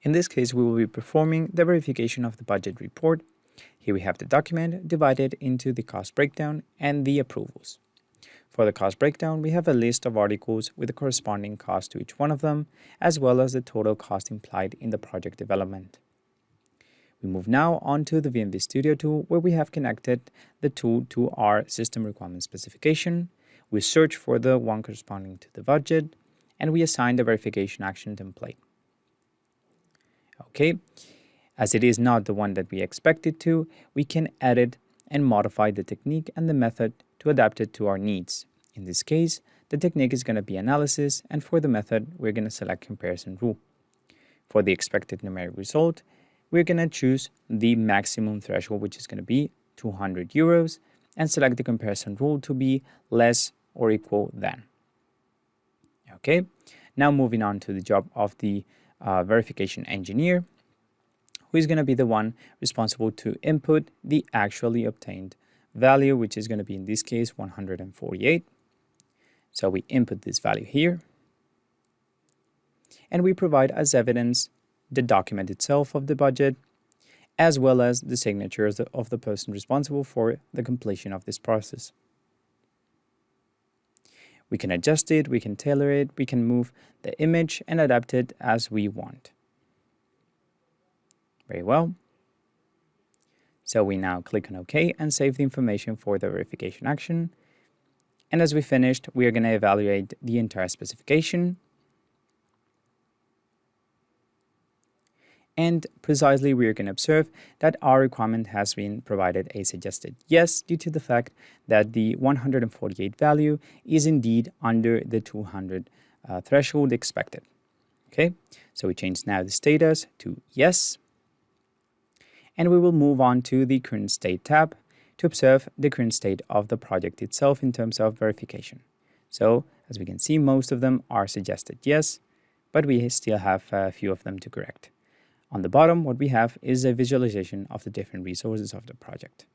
In this case, we will be performing the verification of the budget report. Here we have the document divided into the cost breakdown and the approvals. For the cost breakdown, we have a list of articles with the corresponding cost to each one of them, as well as the total cost implied in the project development. We move now on to the V&V Studio tool, where we have connected the tool to our system requirement specification. We search for the one corresponding to the budget, and we assign the verification action template. Okay, as it is not the one that we expected to, we can edit and modify the technique and the method to adapt it to our needs. In this case, the technique is going to be analysis, and for the method, we're going to select comparison rule. For the expected numeric result, we're going to choose the maximum threshold, which is going to be 200 euros, and select the comparison rule to be less or equal than. Okay, now moving on to the job of the verification engineer, who is going to be the one responsible to input the actually obtained value, which is going to be in this case 148. So we input this value here, and we provide as evidence the document itself of the budget, as well as the signatures of the person responsible for the completion of this process. We can adjust it, we can tailor it, we can move the image and adapt it as we want. Very well. So we now click on OK and save the information for the verification action. And as we finished, we are going to evaluate the entire specification. And precisely, we are going to observe that our requirement has been provided a suggested yes, due to the fact that the 148 value is indeed under the 200 threshold expected. Okay, so we change now the status to yes. And we will move on to the current state tab to observe the current state of the project itself in terms of verification. So as we can see, most of them are suggested yes, but we still have a few of them to correct. On the bottom, what we have is a visualization of the different resources of the project.